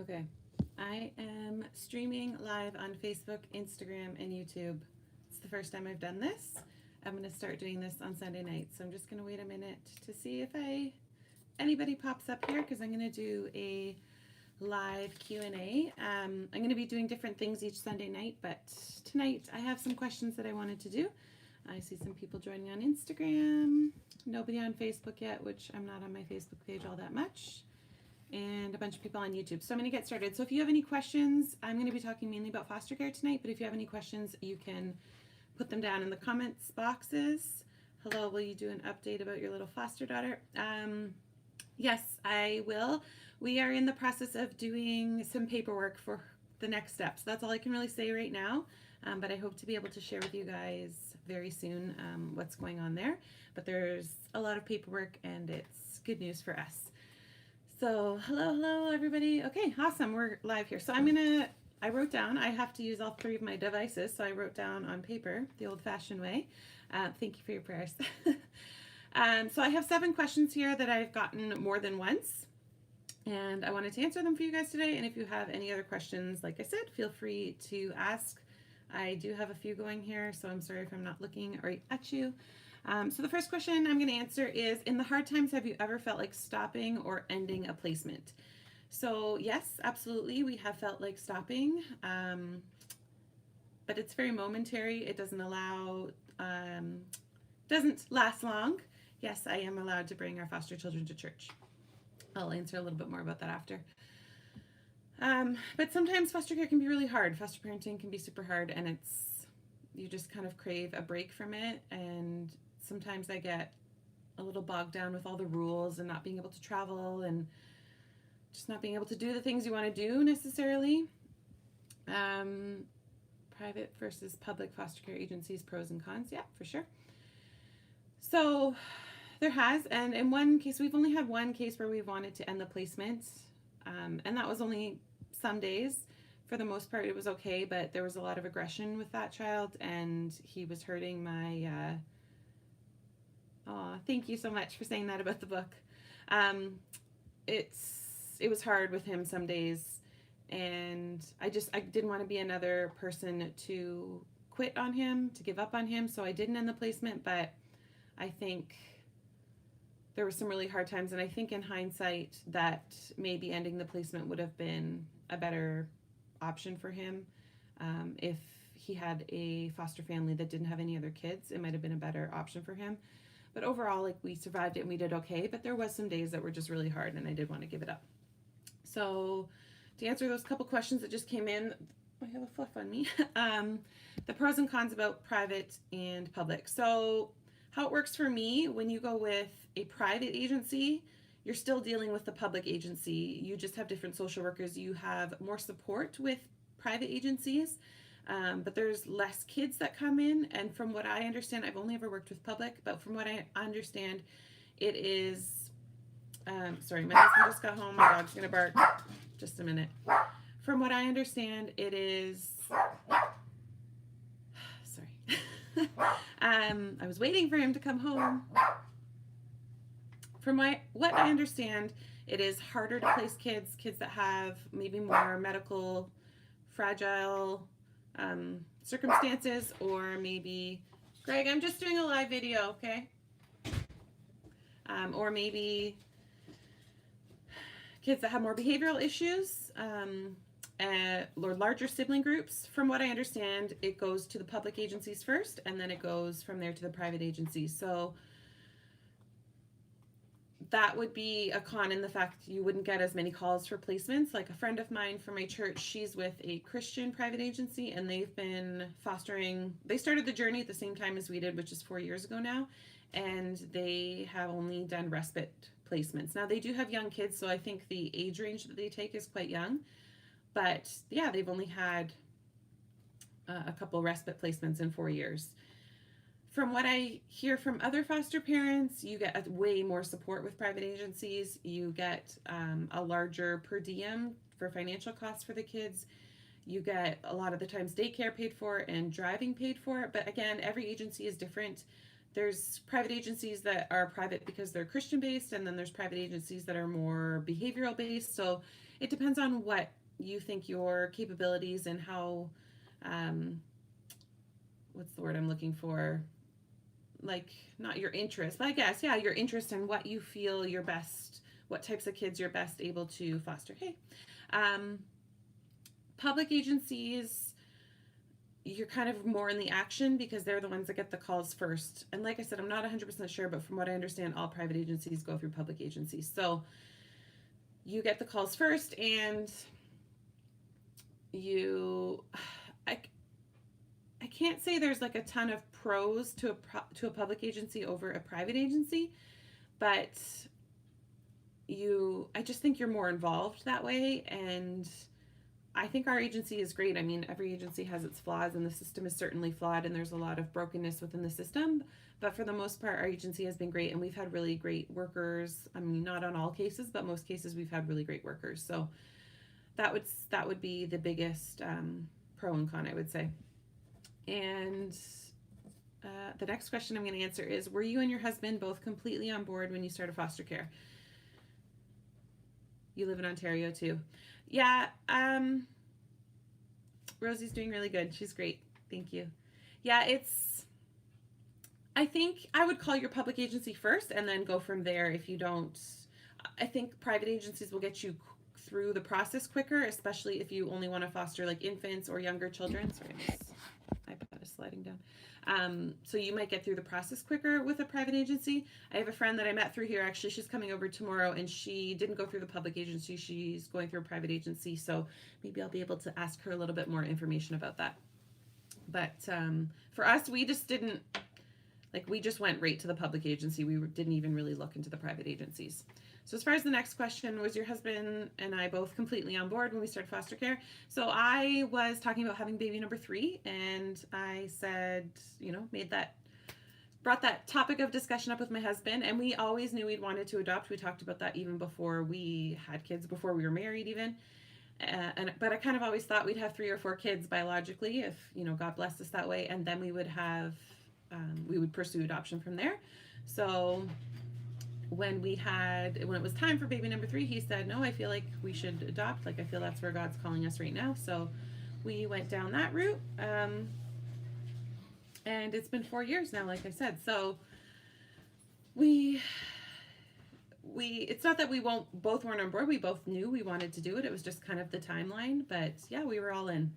Okay, I am streaming live on Facebook, Instagram, and YouTube. It's the first time I've done this. I'm going to start doing this on Sunday nights. So I'm just going to wait a minute to see if anybody pops up here because I'm going to do a live Q&A. I'm going to be doing different things each Sunday night, but tonight I have some questions that I wanted to do. I see some people joining on Instagram. Nobody on Facebook yet, which I'm not on my Facebook page all that much. And a bunch of people on YouTube. So I'm going to get started. So if you have any questions, I'm going to be talking mainly about foster care tonight, but if you have any questions, you can put them down in the comments boxes. Hello, will you do an update about your little foster daughter? Yes, I will. We are in the process of doing some paperwork for the next steps. That's all I can really say right now, but I hope to be able to share with you guys very soon what's going on there. But there's a lot of paperwork and it's good news for us. So hello everybody. Okay, awesome, we're live here. So I wrote down, I have to use all three of my devices, so I wrote down on paper the old-fashioned way. Thank you for your prayers. So I have 7 questions here that I've gotten more than once, and I wanted to answer them for you guys today. And if you have any other questions, like I said, feel free to ask. I do have a few going here, so I'm sorry if I'm not looking right at you. So the first question I'm going to answer is, in the hard times, have you ever felt like stopping or ending a placement? So yes, absolutely, we have felt like stopping, but it's very momentary. It doesn't last long. Yes, I am allowed to bring our foster children to church. I'll answer a little bit more about that after. But sometimes foster care can be really hard. Foster parenting can be super hard, and you just kind of crave a break from it. And sometimes I get a little bogged down with all the rules and not being able to travel and just not being able to do the things you want to do necessarily. Private versus public foster care agencies, pros and cons. Yeah, for sure. So there has, and in one case, we've only had one case where we wanted to end the placement, and that was only some days. For the most part, it was okay, but there was a lot of aggression with that child, and he was hurting my thank you so much for saying that about the book. It was hard with him some days, and I didn't want to be another person to quit on him, to give up on him, so I didn't end the placement. But I think there were some really hard times, and I think in hindsight that maybe ending the placement would have been a better option for him. If he had a foster family that didn't have any other kids, it might have been a better option for him. But overall, like, we survived it and we did okay, but there was some days that were just really hard and I did want to give it up. So to answer those couple questions that just came in, I have a fluff on me. The pros and cons about private and public. So how it works for me, when you go with a private agency, you're still dealing with the public agency. You just have different social workers. You have more support with private agencies. But there's less kids that come in, and from what I understand, I've only ever worked with public, but from what I understand, it is, sorry, my husband just got home, my dog's gonna bark, just a minute. From what I understand, it is, sorry, I was waiting for him to come home. From what I understand, it is harder to place kids that have maybe more medical, fragile, circumstances, or maybe, Greg, I'm just doing a live video, okay? Or maybe kids that have more behavioral issues, or larger sibling groups. From what I understand, it goes to the public agencies first, and then it goes from there to the private agencies. So that would be a con in the fact you wouldn't get as many calls for placements. Like a friend of mine from my church, she's with a Christian private agency, and they've been fostering, they started the journey at the same time as we did, which is 4 years ago now, and they have only done respite placements. Now they do have young kids, so I think the age range that they take is quite young, but yeah, they've only had a couple respite placements in 4 years. From what I hear from other foster parents, you get way more support with private agencies. You get a larger per diem for financial costs for the kids. You get a lot of the times daycare paid for and driving paid for. But again, every agency is different. There's private agencies that are private because they're Christian based, and then there's private agencies that are more behavioral based. So it depends on what you think your capabilities and how, what's the word I'm looking for? Like, not your interest, but I guess, yeah, your interest in what you feel your best, what types of kids you're best able to foster. Hey, um, public agencies, you're kind of more in the action because they're the ones that get the calls first. And like I said, I'm not 100% sure, but from what I understand, all private agencies go through public agencies. So you get the calls first, and you, I, I can't say there's like a ton of pros to a public agency over a private agency, but I just think you're more involved that way. And I think our agency is great. I mean, every agency has its flaws, and the system is certainly flawed, and there's a lot of brokenness within the system. But for the most part, our agency has been great, and we've had really great workers. I mean, not on all cases, but most cases we've had really great workers. So that would be the biggest pro and con, I would say. And the next question I'm going to answer is: were you and your husband both completely on board when you started foster care? You live in Ontario too. Yeah, Rosie's doing really good. She's great. Thank you. Yeah, I think I would call your public agency first and then go from there if you don't. I think private agencies will get you through the process quicker, especially if you only want to foster like infants or younger children. Sorry, my iPad is sliding down. So you might get through the process quicker with a private agency. I have a friend that I met through here. Actually, she's coming over tomorrow, and she didn't go through the public agency. She's going through a private agency. So maybe I'll be able to ask her a little bit more information about that. But for us, we just didn't, like, we just went right to the public agency. We didn't even really look into the private agencies. So as far as the next question, was your husband and I both completely on board when we started foster care? So I was talking about having baby number 3, and I said, brought that topic of discussion up with my husband, and we always knew we'd wanted to adopt. We talked about that even before we had kids, before we were married even. But I kind of always thought we'd have 3 or 4 kids biologically if, God blessed us that way, and then we would pursue adoption from there. So when it was time for baby number 3, he said, no, I feel like we should adopt. Like, I feel that's where God's calling us right now. So we went down that route. And it's been 4 years now, like I said. So it's not that we both weren't on board. We both knew we wanted to do it. It was just kind of the timeline. But yeah, we were all in.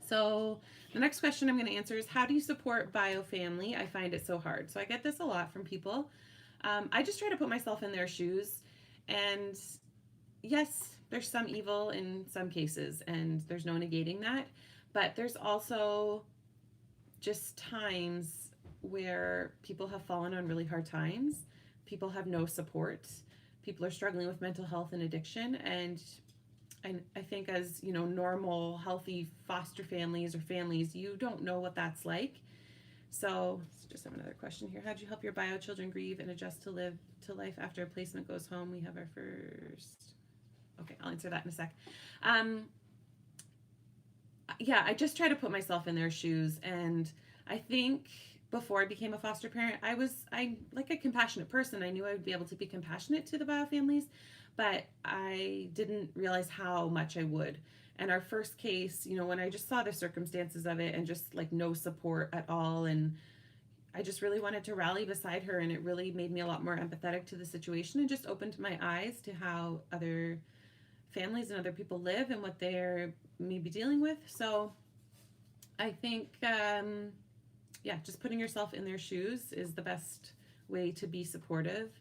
So the next question I'm going to answer is, how do you support bio family? I find it so hard. So I get this a lot from people. I just try to put myself in their shoes, and yes, there's some evil in some cases, and there's no negating that, but there's also just times where people have fallen on really hard times. People have no support. People are struggling with mental health and addiction, and I think as, normal, healthy foster families or families, you don't know what that's like. So just have another question here. How do you help your bio children grieve and adjust to life after a placement goes home? We have our first. Okay, I'll answer that in a sec. Yeah, I just try to put myself in their shoes, and I think before I became a foster parent, I'm like a compassionate person. I knew I would be able to be compassionate to the bio families, but I didn't realize how much I would. And our first case, when I just saw the circumstances of it and just like no support at all, and I just really wanted to rally beside her, and it really made me a lot more empathetic to the situation and just opened my eyes to how other families and other people live and what they're maybe dealing with. So I think, just putting yourself in their shoes is the best way to be supportive.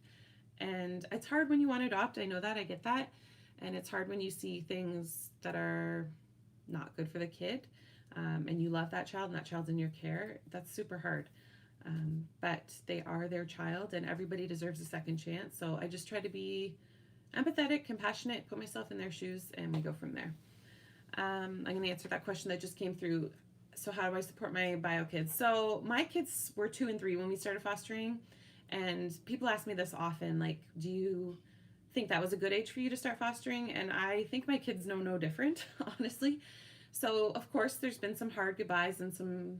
And it's hard when you want to adopt. I know that. I get that. And it's hard when you see things that are not good for the kid, and you love that child and that child's in your care. That's super hard. But they are their child, and everybody deserves a second chance. So I just try to be empathetic, compassionate, put myself in their shoes, and we go from there. I'm going to answer that question that just came through. So how do I support my bio kids? So my kids were 2 and 3 when we started fostering, and people ask me this often, like, do you think that was a good age for you to start fostering? And I think my kids know no different, honestly. So of course there's been some hard goodbyes and some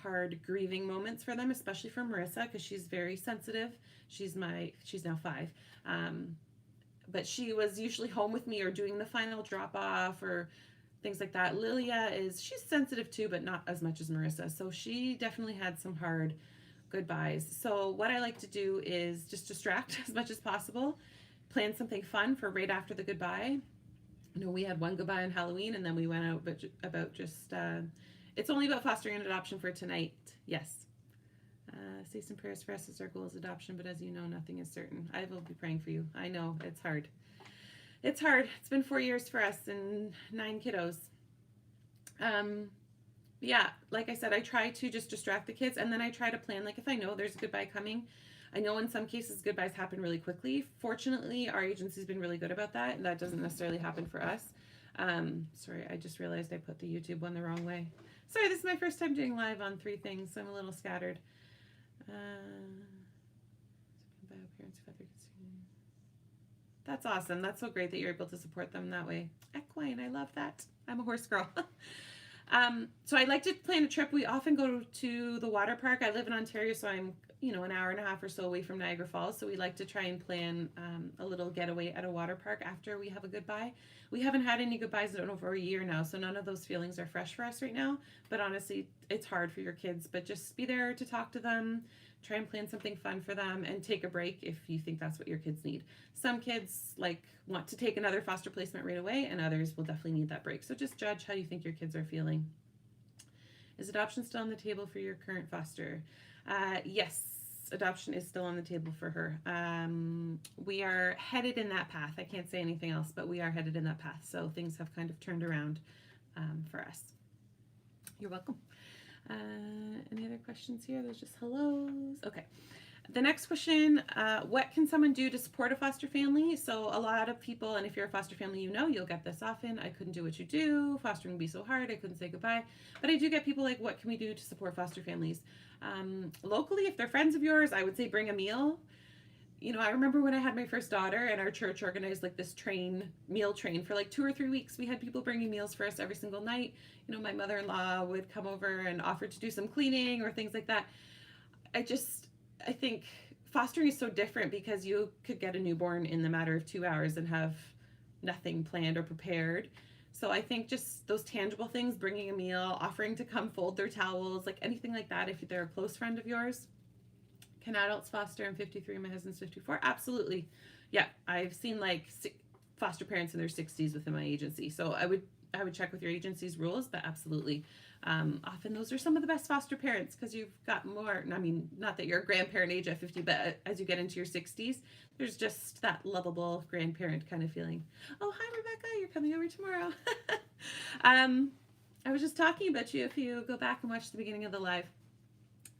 hard grieving moments for them, especially for Marissa, because she's very sensitive. She's now 5. but she was usually home with me or doing the final drop off or things like that. Lilia she's sensitive too, but not as much as Marissa. So she definitely had some hard goodbyes. So what I like to do is just distract as much as possible, plan something fun for right after the goodbye. You know, we had one goodbye on Halloween, and then we went out about just, it's only about fostering and adoption for tonight. Yes. Say some prayers for us as our goal is adoption, but as you know, nothing is certain. I will be praying for you. I know, it's hard. It's hard. It's been 4 years for us and 9 kiddos. Yeah, like I said, I try to just distract the kids, and then I try to plan, like if I know there's a goodbye coming. I know in some cases goodbyes happen really quickly. Fortunately, our agency's been really good about that. That doesn't necessarily happen for us. Sorry, I just realized I put the YouTube one the wrong way. Sorry, this is my first time doing live on 3 things, so I'm a little scattered. That's awesome. That's so great that you're able to support them that way. Equine, I love that. I'm a horse girl. So I like to plan a trip. We often go to the water park. I live in Ontario, so I'm, you know, an hour and a half or so away from Niagara Falls. So we like to try and plan a little getaway at a water park after we have a goodbye. We haven't had any goodbyes in over a year now, so none of those feelings are fresh for us right now. But honestly, it's hard for your kids, but just be there to talk to them, try and plan something fun for them, and take a break if you think that's what your kids need. Some kids want to take another foster placement right away, and others will definitely need that break. So just judge how you think your kids are feeling. Is adoption still on the table for your current foster? Yes, adoption is still on the table for her. We are headed in that path. I can't say anything else, but we are headed in that path. So things have kind of turned around for us. You're welcome. Any other questions here? There's just hellos. Okay. The next question, what can someone do to support a foster family? So a lot of people, and if you're a foster family, you know, you'll get this often. I couldn't do what you do. Fostering would be so hard. I couldn't say goodbye. But I do get people like, what can we do to support foster families? Locally, if they're friends of yours, I would say bring a meal. You know, I remember when I had my first daughter and our church organized like this meal train for like 2 or 3 weeks. We had people bringing meals for us every single night. You know, my mother-in-law would come over and offer to do some cleaning or things like that. I think fostering is so different because you could get a newborn in the matter of 2 hours and have nothing planned or prepared. So I think just those tangible things, bringing a meal, offering to come fold their towels, like anything like that, if they're a close friend of yours. Can adults foster? I'm 53, my husband's 54. Absolutely. Yeah, I've seen like foster parents in their 60s within my agency. So I would check with your agency's rules, but absolutely. Often those are some of the best foster parents because you've got more, I mean, not that you're a grandparent age at 50, but as you get into your 60s, there's just that lovable grandparent kind of feeling. Oh, hi, Rebecca, you're coming over tomorrow. I was just talking about you if you go back and watch the beginning of the live.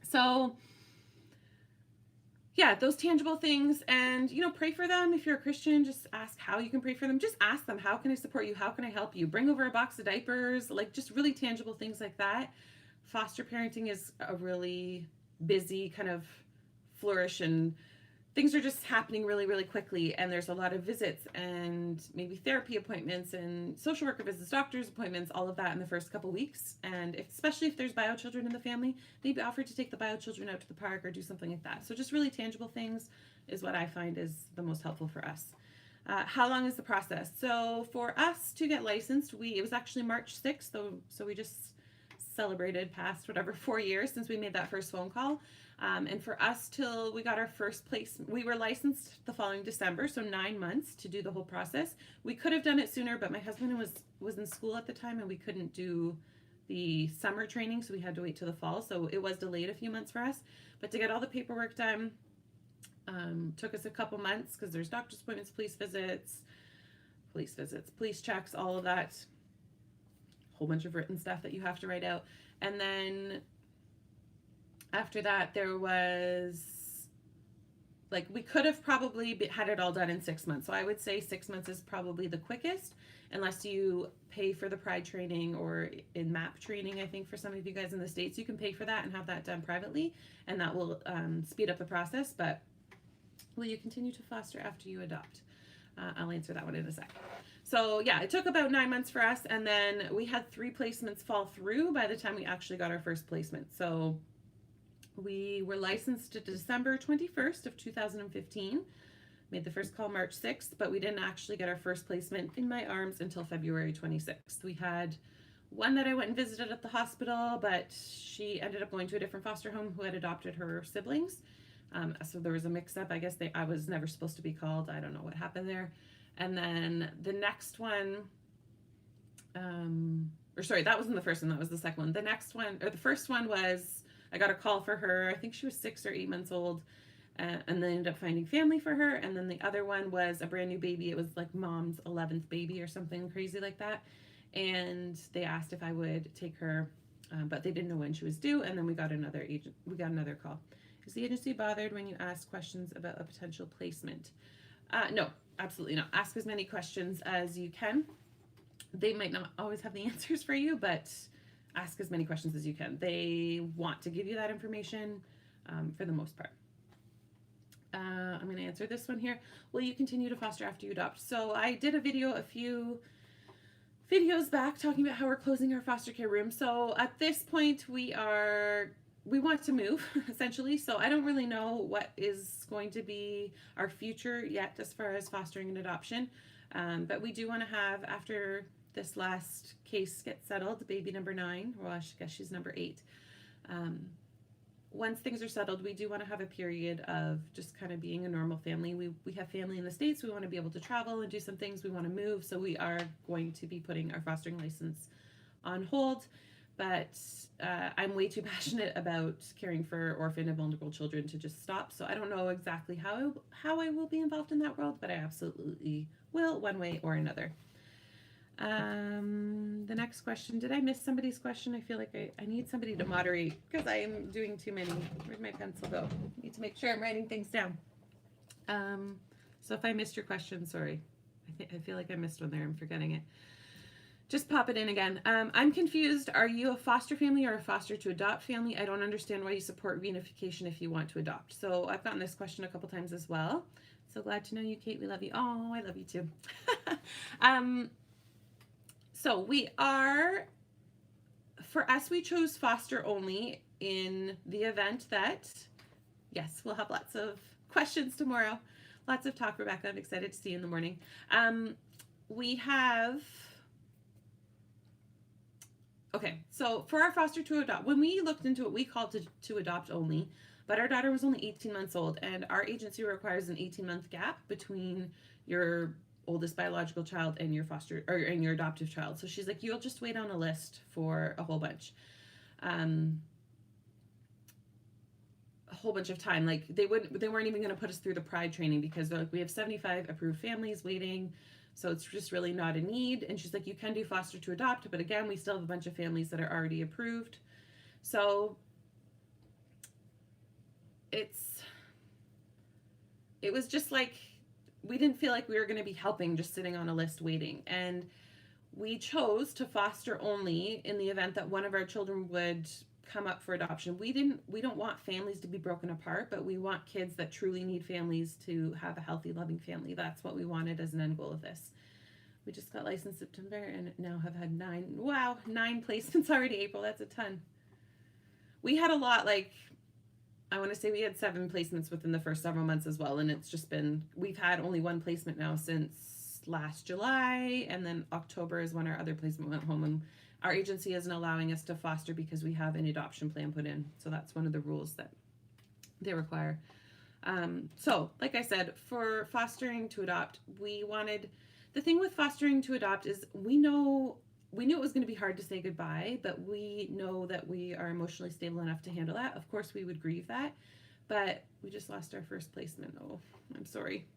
So yeah, those tangible things, and, you know, pray for them. If you're a Christian, just ask how you can pray for them. Just ask them, how can I support you? How can I help you? Bring over a box of diapers, like just really tangible things like that. Foster parenting is a really busy kind of flourish, and things are just happening really, really quickly. And there's a lot of visits and maybe therapy appointments and social worker visits, doctor's appointments, all of that in the first couple weeks. And especially if there's bio children in the family, maybe offer to take the bio children out to the park or do something like that. So just really tangible things is what I find is the most helpful for us. How long is the process? So for us to get licensed, it was actually March 6th. So we just celebrated past 4 years since we made that first phone call. And for us, till we got our first place, we were licensed the following December, so 9 months to do the whole process. We could have done it sooner, but my husband was in school at the time and we couldn't do the summer training, so we had to wait till the fall. So it was delayed a few months for us. But to get all the paperwork done, took us a couple months because there's doctor's appointments, police checks, all of that. Whole bunch of written stuff that you have to write out. And then after that, there was, we could have probably had it all done in 6 months. So I would say 6 months is probably the quickest, unless you pay for the Pride training or in MAP training. I think for some of you guys in the States, you can pay for that and have that done privately, and that will speed up the process. But will you continue to foster after you adopt? I'll answer that one in a sec. So yeah, it took about 9 months for us, and then we had 3 placements fall through by the time we actually got our first placement. So we were licensed December 21st of 2015. Made the first call March 6th, but we didn't actually get our first placement in my arms until February 26th. We had one that I went and visited at the hospital, but she ended up going to a different foster home who had adopted her siblings. So there was a mix-up. I guess I was never supposed to be called. I don't know what happened there. And then the next one, or sorry, that wasn't the first one. That was the second one. The next one, or the first one was, I got a call for her. I think she was 6 or 8 months old. And they ended up finding family for her. And then the other one was a brand new baby. It was like mom's 11th baby or something crazy like that. And they asked if I would take her, but they didn't know when she was due. And then we got another call. Is the agency bothered when you ask questions about a potential placement? No, absolutely not. Ask as many questions as you can. They might not always have the answers for you, but ask as many questions as you can. They want to give you that information for the most part. I'm going to answer this one here. Will you continue to foster after you adopt? So I did a video a few videos back talking about how we're closing our foster care room. So at this point we want to move essentially. So I don't really know what is going to be our future yet as far as fostering and adoption. But we do want to have, after this last case gets settled, baby number 9, well, I guess she's number 8. Once things are settled, we do want to have a period of just kind of being a normal family. We have family in the States. We want to be able to travel and do some things. We want to move. So we are going to be putting our fostering license on hold. But I'm way too passionate about caring for orphan and vulnerable children to just stop. So I don't know exactly how I will be involved in that world, but I absolutely will, one way or another. The next question, did I miss somebody's question? I feel like I need somebody to moderate because I am doing too many. Where'd my pencil go? I need to make sure I'm writing things down. So if I missed your question, sorry. I feel like I missed one there. I'm forgetting it. Just pop it in again. I'm confused. Are you a foster family or a foster to adopt family? I don't understand why you support reunification if you want to adopt. So I've gotten this question a couple times as well. So glad to know you, Kate. We love you. Oh, I love you too. So we are, for us, we chose foster only in the event that, yes, we'll have lots of questions tomorrow. Lots of talk, Rebecca. I'm excited to see you in the morning. We have, okay, so for our foster to adopt, when we looked into it, we called to adopt only, but our daughter was only 18 months old, and our agency requires an 18-month gap between your oldest biological child and your and your adoptive child. So she's like, you'll just wait on a list for a whole bunch. A whole bunch of time. Like they weren't even going to put us through the Pride training because they're like, we have 75 approved families waiting. So it's just really not a need. And she's like, you can do foster to adopt, but again, we still have a bunch of families that are already approved. So it was just like, we didn't feel like we were going to be helping just sitting on a list waiting. And we chose to foster only in the event that one of our children would come up for adoption. We don't want families to be broken apart, but we want kids that truly need families to have a healthy, loving family. That's what we wanted as an end goal of this. We just got licensed September and now have had 9 placements already, April. That's a ton. We had a lot, like, I want to say we had 7 placements within the first several months as well. And it's just been, we've had only 1 placement now since last July. And then October is when our other placement went home. And our agency isn't allowing us to foster because we have an adoption plan put in. So that's one of the rules that they require. So like I said, for fostering to adopt, the thing with fostering to adopt is we knew it was going to be hard to say goodbye, but we know that we are emotionally stable enough to handle that. Of course, we would grieve that, but we just lost our first placement. Oh, I'm sorry.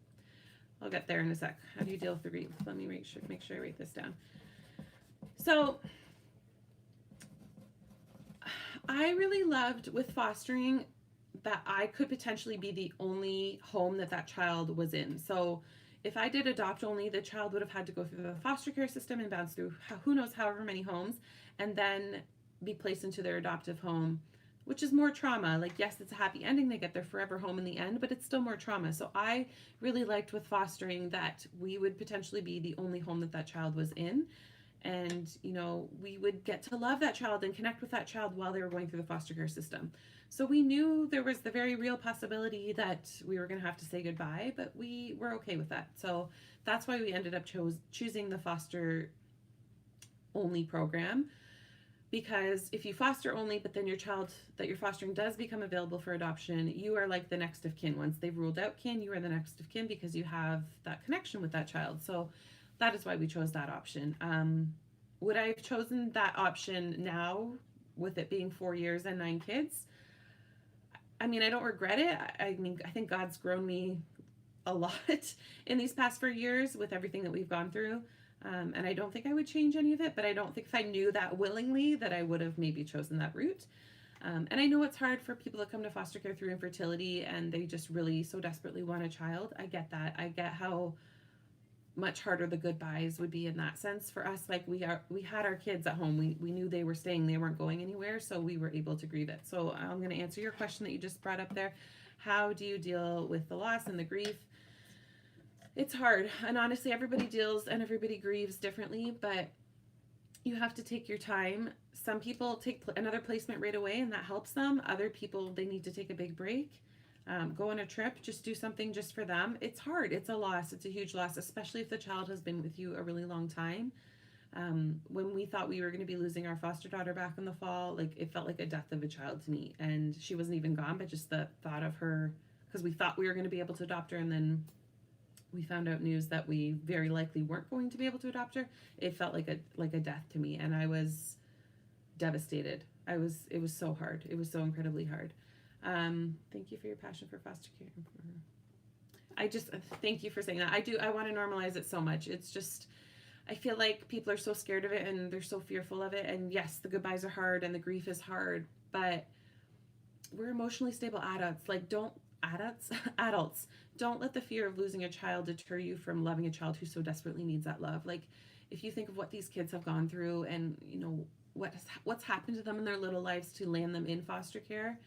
I'll get there in a sec. How do you deal with the grief? Let me make sure I write this down. So I really loved with fostering that I could potentially be the only home that child was in. So if I did adopt only, the child would have had to go through the foster care system and bounce through who knows however many homes and then be placed into their adoptive home, which is more trauma. Like, yes, it's a happy ending. They get their forever home in the end, but it's still more trauma. So I really liked with fostering that we would potentially be the only home that child was in. And, you know, we would get to love that child and connect with that child while they were going through the foster care system. So we knew there was the very real possibility that we were going to have to say goodbye, but we were okay with that. So that's why we ended up choosing the foster only program. Because if you foster only, but then your child that you're fostering does become available for adoption, you are like the next of kin. Once they've ruled out kin, you are the next of kin because you have that connection with that child. So that is why we chose that option. Would I have chosen that option now with it being 4 years and 9 kids? I mean, I don't regret it. I mean, I think God's grown me a lot in these past 4 years with everything that we've gone through. And I don't think I would change any of it, but I don't think if I knew that willingly that I would have maybe chosen that route. And I know it's hard for people that come to foster care through infertility and they just really so desperately want a child. I get that. I get how much harder the goodbyes would be in that sense for us. Like we had our kids at home. We knew they were staying, they weren't going anywhere, so we were able to grieve it. So I'm going to answer your question that you just brought up there. How do you deal with the loss and the grief? It's hard, and honestly everybody deals and everybody grieves differently, but you have to take your time. Some people take another placement right away and that helps them. Other people, they need to take a big break, go on a trip, just do something just for them. It's hard. It's a loss. It's a huge loss, especially if the child has been with you a really long time. When we thought we were going to be losing our foster daughter back in the fall, like it felt like a death of a child to me, and she wasn't even gone, but just the thought of her, because we thought we were going to be able to adopt her and then we found out news that we very likely weren't going to be able to adopt her. It felt like a death to me, and I was devastated. It was so hard. It was so incredibly hard. Thank you for your passion for foster care. I just thank you for saying that. I want to normalize it so much. It's just, I feel like people are so scared of it and they're so fearful of it. And yes, the goodbyes are hard and the grief is hard, but we're emotionally stable adults. Like adults, don't let the fear of losing a child deter you from loving a child who so desperately needs that love. Like if you think of what these kids have gone through and you know what's happened to them in their little lives to land them in foster care,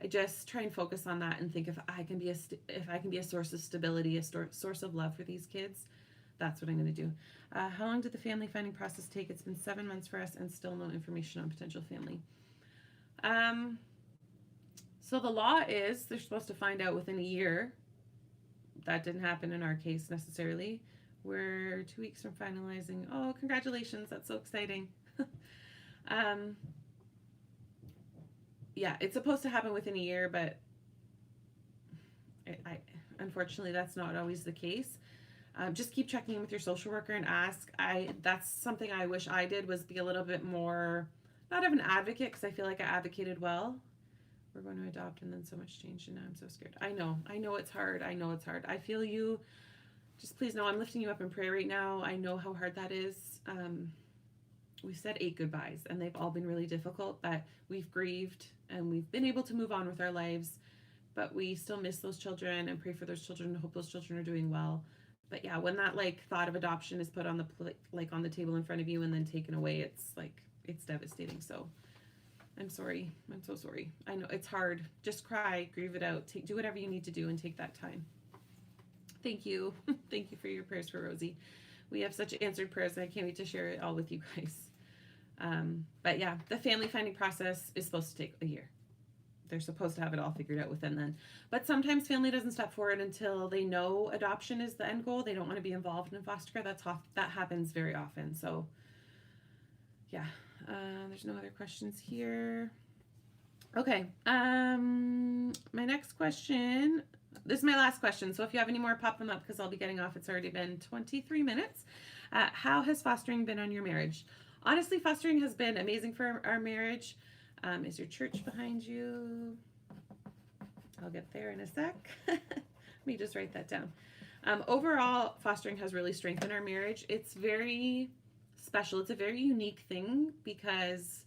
I just try and focus on that and think if I can be a source of stability, a source of love for these kids, that's what I'm going to do. How long did the family finding process take? It's been 7 months for us and still no information on potential family. So the law is they're supposed to find out within a year. That didn't happen in our case necessarily. We're 2 weeks from finalizing. Oh, congratulations. That's so exciting. Yeah, it's supposed to happen within a year, but unfortunately that's not always the case. Just keep checking in with your social worker and ask. That's something I wish I did, was be a little bit more, not of an advocate, because I feel like I advocated well. We're going to adopt and then so much changed and now I'm so scared. I know it's hard. I feel you. Just please know I'm lifting you up in prayer right now. I know how hard that is. We've said 8 goodbyes and they've all been really difficult, but we've grieved and we've been able to move on with our lives, but we still miss those children and pray for those children and hope those children are doing well. But yeah, when that thought of adoption is put on on the table in front of you and then taken away, it's devastating. So I'm sorry. I'm so sorry. I know it's hard. Just cry, grieve it out, do whatever you need to do and take that time. Thank you. Thank you for your prayers for Rosie. We have such answered prayers and I can't wait to share it all with you guys. But yeah, the family finding process is supposed to take a year. They're supposed to have it all figured out within then. But sometimes family doesn't step forward until they know adoption is the end goal. They don't want to be involved in foster care. That happens very often. So yeah, there's no other questions here. Okay, my next question, this is my last question, so if you have any more, pop them up because I'll be getting off. It's already been 23 minutes. How has fostering been on your marriage? Honestly, fostering has been amazing for our marriage. Is your church behind you? I'll get there in a sec. Let me just write that down. Overall, fostering has really strengthened our marriage. It's very special. It's a very unique thing because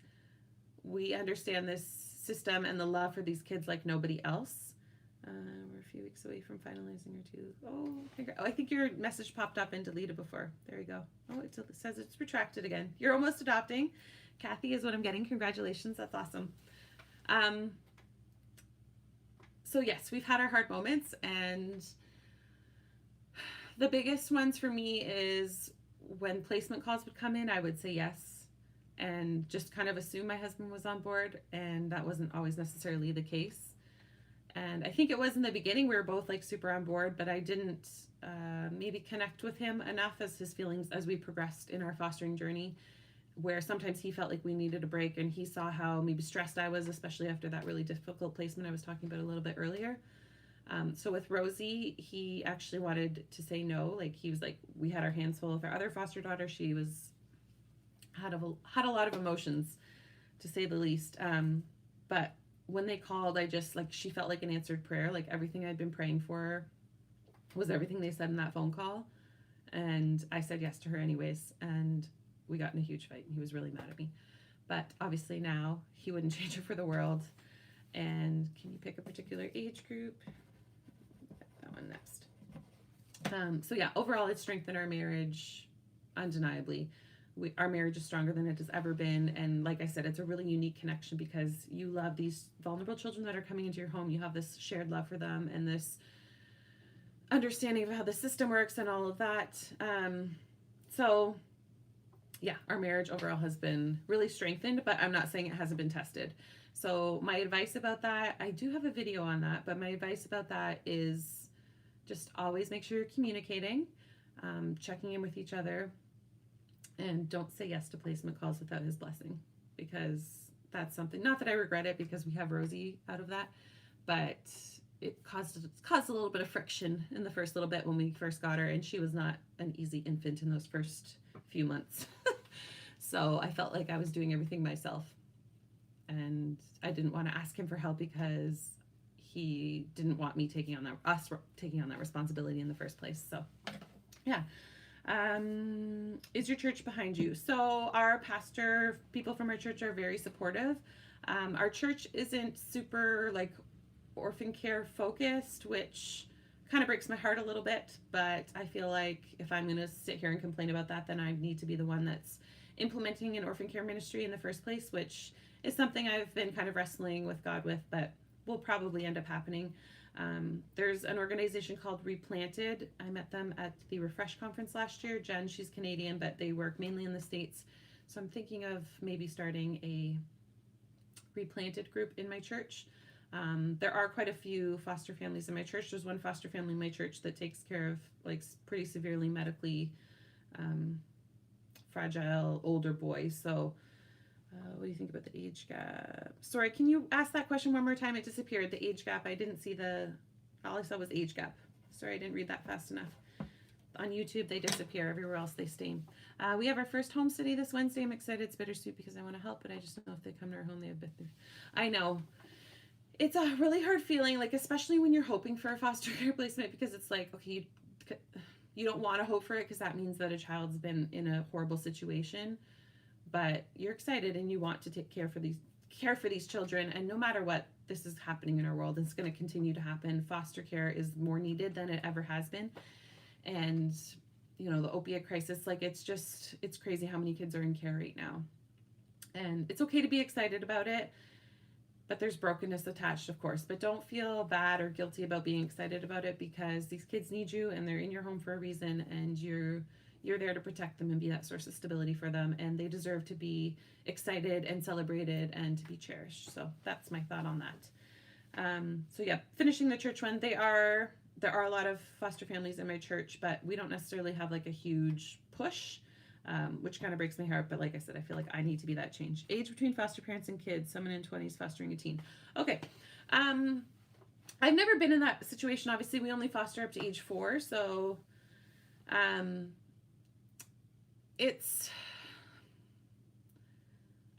we understand this system and the love for these kids like nobody else. We're a few weeks away from finalizing our 2. Oh, I think your message popped up and deleted before. There we go. Oh, it says it's retracted again. You're almost adopting. Kathy is what I'm getting. Congratulations. That's awesome. So yes, we've had our hard moments, and the biggest ones for me is when placement calls would come in, I would say yes and just kind of assume my husband was on board, and that wasn't always necessarily the case. And I think it was in the beginning we were both like super on board, but I didn't maybe connect with him enough as his feelings as we progressed in our fostering journey, where sometimes he felt like we needed a break, and he saw how maybe stressed I was, especially after that really difficult placement I was talking about a little bit earlier. So with Rosie, he actually wanted to say no. Like, he was like, we had our hands full with our other foster daughter. She had a lot of emotions, to say the least. But when they called, I just, like, she felt like an answered prayer. Like, everything I'd been praying for was everything they said in that phone call. And I said yes to her anyways. And we got in a huge fight. He was really mad at me. But obviously now he wouldn't change it for the world. And can you pick a particular age group? That one next. So yeah, overall it's strengthened our marriage undeniably. Our marriage is stronger than it has ever been. And like I said, it's a really unique connection because you love these vulnerable children that are coming into your home. You have this shared love for them and this understanding of how the system works and all of that. So yeah, our marriage overall has been really strengthened, but I'm not saying it hasn't been tested. So my advice about that, I do have a video on that, but my advice about that is just always make sure you're communicating, checking in with each other, and don't say yes to placement calls without his blessing, because that's something, not that I regret it because we have Rosie out of that, but it caused a little bit of friction in the first little bit when we first got her, and she was not an easy infant in those first few months. So I felt like I was doing everything myself, and I didn't want to ask him for help because he didn't want me taking on that responsibility in the first place. So yeah. Is your church behind you? So our pastor, people from our church are very supportive. Our church isn't super like orphan care focused, which kind of breaks my heart a little bit, but I feel like if I'm going to sit here and complain about that, then I need to be the one that's implementing an orphan care ministry in the first place, which is something I've been kind of wrestling with God with, but will probably end up happening. There's an organization called Replanted. I met them at the Refresh conference last year. Jen, she's Canadian, but they work mainly in the States. So I'm thinking of maybe starting a Replanted group in my church. There are quite a few foster families in my church. There's one foster family in my church that takes care of like pretty severely medically fragile older boys. So what do you think about the age gap? Sorry, can you ask that question one more time? It disappeared. The age gap. I didn't see all I saw was age gap. Sorry, I didn't read that fast enough. On YouTube, they disappear. Everywhere else, they stay. We have our first home study this Wednesday. I'm excited. It's bittersweet because I want to help, but I just don't know if they come to our home. They have been through. I know. It's a really hard feeling, like especially when you're hoping for a foster care placement, because it's like, okay, you don't want to hope for it because that means that a child's been in a horrible situation. But you're excited and you want to take care for these children, and no matter what, this is happening in our world. It's going to continue to happen. Foster care is more needed than it ever has been, and you know, the opiate crisis, like it's crazy how many kids are in care right now, and it's okay to be excited about it, but there's brokenness attached, of course. But don't feel bad or guilty about being excited about it, because these kids need you and they're in your home for a reason, and you're there to protect them and be that source of stability for them, and they deserve to be excited and celebrated and to be cherished. So that's my thought on that. So yeah, finishing the church one, there are a lot of foster families in my church, but we don't necessarily have like a huge push, which kind of breaks my heart. But like I said, I feel like I need to be that change. Age between foster parents and kids, someone in 20s fostering a teen. Okay. I've never been in that situation. Obviously, we only foster up to age 4, so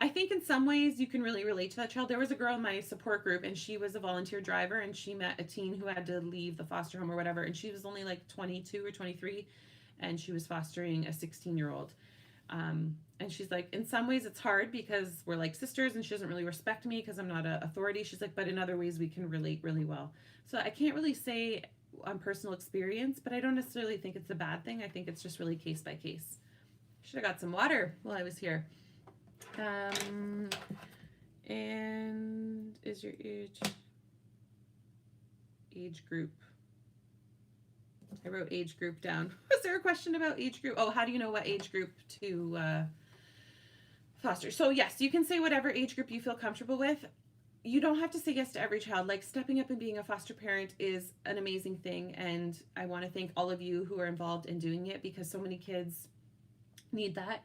I think in some ways you can really relate to that child. There was a girl in my support group, and she was a volunteer driver, and she met a teen who had to leave the foster home or whatever, and she was only like 22 or 23, and she was fostering a 16-year-old. And she's like, in some ways it's hard because we're like sisters, and she doesn't really respect me because I'm not an authority. She's like, but in other ways we can relate really well. So I can't really say on personal experience, but I don't necessarily think it's a bad thing. I think it's just really case by case. Should have got some water while I was here. And is your age group? I wrote age group down. Was there a question about age group? Oh, how do you know what age group to foster? So yes, you can say whatever age group you feel comfortable with. You don't have to say yes to every child. Like, stepping up and being a foster parent is an amazing thing, and I want to thank all of you who are involved in doing it, because so many kids need that,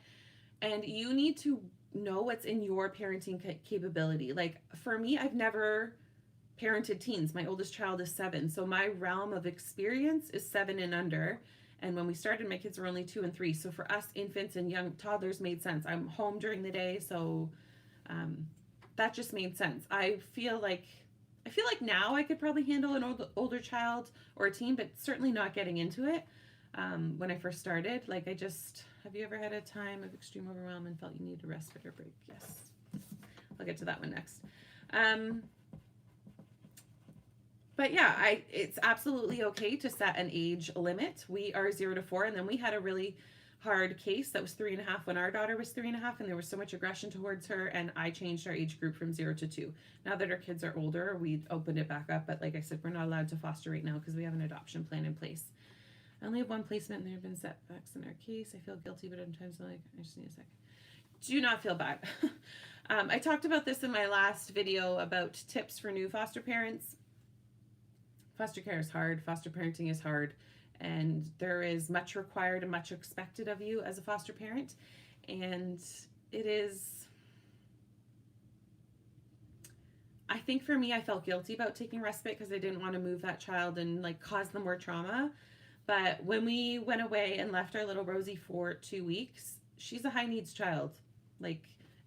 and you need to know what's in your parenting capability. Like, for me, I've never parented teens. My oldest child is 7, so my realm of experience is 7 and under. And when we started, my kids were only 2 and 3. So for us, infants and young toddlers made sense. I'm home during the day, so that just made sense. I feel like now I could probably handle an older child or a teen, but certainly not getting into it. When I first started, like, have you ever had a time of extreme overwhelm and felt you need a respite or break? Yes. I'll get to that one next. But yeah, it's absolutely okay to set an age limit. We are 0 to 4, and then we had a really hard case that was 3.5 when our daughter was 3.5, and there was so much aggression towards her, and I changed our age group from 0 to 2. Now that our kids are older, we opened it back up, but like I said, we're not allowed to foster right now because we have an adoption plan in place. I only have one placement, and there have been setbacks in our case. I feel guilty, but sometimes I'm like, I just need a second. Do not feel bad. I talked about this in my last video about tips for new foster parents. Foster care is hard. Foster parenting is hard. And there is much required and much expected of you as a foster parent. And it is, I think for me, I felt guilty about taking respite because I didn't want to move that child and like cause them more trauma. But when we went away and left our little Rosie for 2 weeks, she's a high needs child. Like,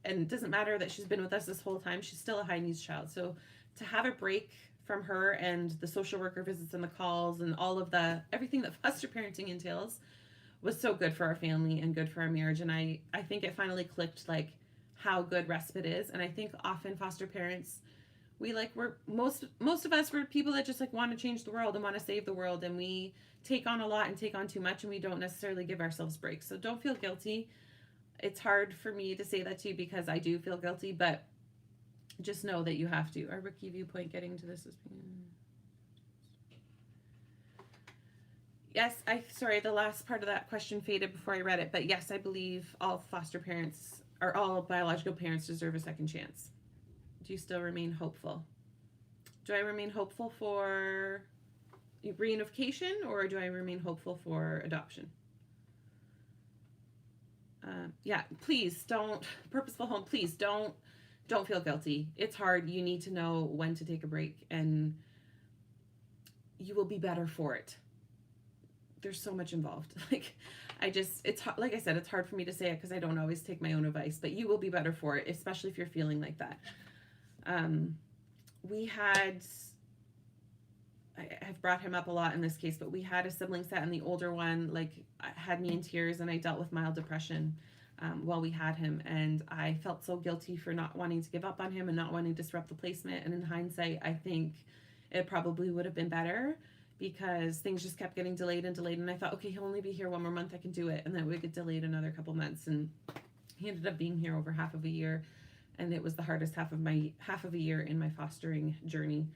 and it doesn't matter that she's been with us this whole time, she's still a high needs child. So to have a break from her and the social worker visits and the calls and all of everything that foster parenting entails was so good for our family and good for our marriage. And I think it finally clicked, like, how good respite is. And I think often foster parents, we're most of us, were people that just like want to change the world and want to save the world, and we take on a lot and take on too much, and we don't necessarily give ourselves breaks. So don't feel guilty. It's hard for me to say that to you because I do feel guilty, but just know that you have to. Our rookie viewpoint getting to this is... Yes, sorry, the last part of that question faded before I read it, but yes, I believe all foster parents, or all biological parents, deserve a second chance. Do you still remain hopeful? Do I remain hopeful for reunification, or do I remain hopeful for adoption? Yeah, please don't, purposeful home, please don't feel guilty. It's hard. You need to know when to take a break, and you will be better for it. There's so much involved. It's like I said, it's hard for me to say it because I don't always take my own advice, but you will be better for it, especially if you're feeling like that. I've brought him up a lot in this case, but we had a sibling set, and the older one had me in tears, and I dealt with mild depression while we had him, and I felt so guilty for not wanting to give up on him and not wanting to disrupt the placement. And in hindsight, I think it probably would have been better because things just kept getting delayed and delayed, and I thought, okay, he'll only be here 1 more month, I can do it, and then it would get delayed another couple months, and he ended up being here over half of a year, and it was the hardest half of a year in my fostering journey.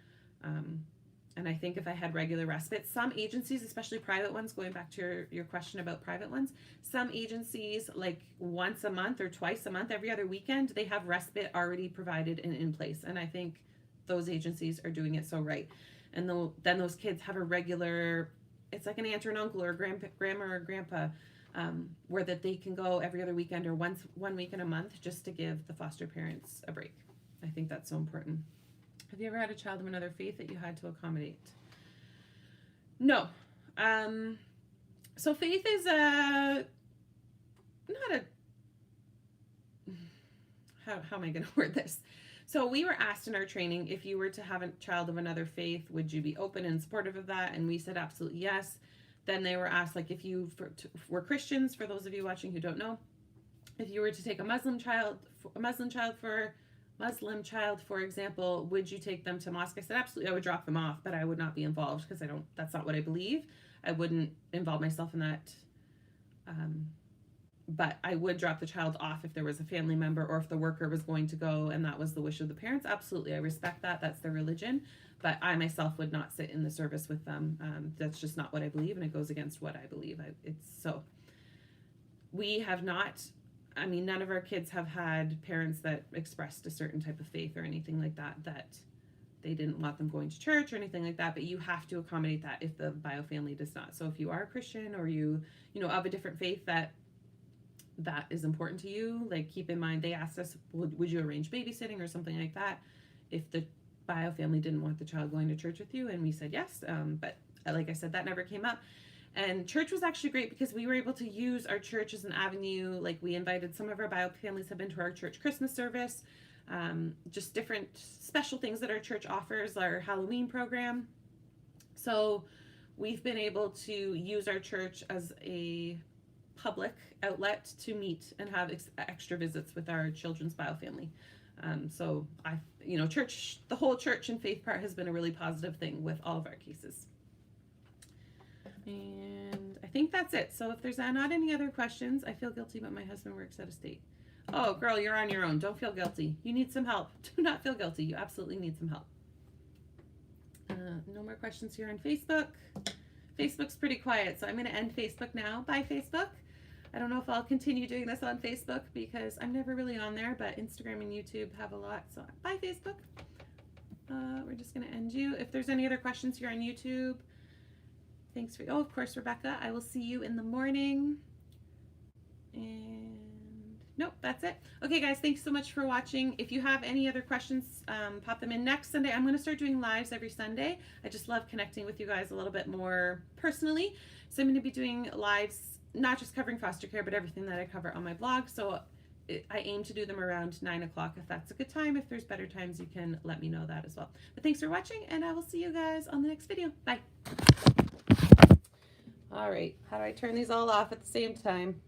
And I think if I had regular respite, some agencies, especially private ones, going back to your question about private ones, some agencies, like once a month or twice a month, every other weekend, they have respite already provided and in place. And I think those agencies are doing it so right. And then those kids have a regular, it's like an aunt or an uncle or a grandma or grandpa, where that they can go every other weekend or 1 week in a month just to give the foster parents a break. I think that's so important. Have you ever had a child of another faith that you had to accommodate? No. So faith is how am I going to word this? So we were asked in our training, if you were to have a child of another faith, would you be open and supportive of that? And we said absolutely yes. Then they were asked, like, if you were Christians, for those of you watching who don't know, if you were to take a Muslim child, for example, would you take them to mosque? I said, absolutely, I would drop them off, but I would not be involved because that's not what I believe. I wouldn't involve myself in that but I would drop the child off if there was a family member or if the worker was going to go and that was the wish of the parents. Absolutely, I respect that. That's their religion. But I myself would not sit in the service with them. That's just not what I believe, and it goes against what I believe. We have not, I mean, none of our kids have had parents that expressed a certain type of faith or anything like that, that they didn't want them going to church or anything like that, but you have to accommodate that if the bio family does not. So if you are a Christian or you know, of a different faith that is important to you, like keep in mind, they asked us, would you arrange babysitting or something like that if the bio family didn't want the child going to church with you? And we said yes, but like I said, that never came up. And church was actually great because we were able to use our church as an avenue. Like we invited, some of our bio families have been to our church Christmas service, just different special things that our church offers, our Halloween program. So we've been able to use our church as a public outlet to meet and have extra visits with our children's bio family. So church, the whole church and faith part has been a really positive thing with all of our cases. And I think that's it. So if there's not any other questions, I feel guilty, but my husband works out of state. Oh, girl, you're on your own. Don't feel guilty. You need some help. Do not feel guilty. You absolutely need some help. No more questions here on Facebook. Facebook's pretty quiet, so I'm going to end Facebook now. Bye, Facebook. I don't know if I'll continue doing this on Facebook because I'm never really on there, but Instagram and YouTube have a lot. So bye, Facebook. We're just going to end you. If there's any other questions here on YouTube, thanks for, of course, Rebecca. I will see you in the morning. And nope, that's it. Okay, guys, thanks so much for watching. If you have any other questions, pop them in next Sunday. I'm going to start doing lives every Sunday. I just love connecting with you guys a little bit more personally. So I'm going to be doing lives, not just covering foster care, but everything that I cover on my blog. So I aim to do them around 9 o'clock if that's a good time. If there's better times, you can let me know that as well. But thanks for watching, and I will see you guys on the next video. Bye. All right, how do I turn these all off at the same time?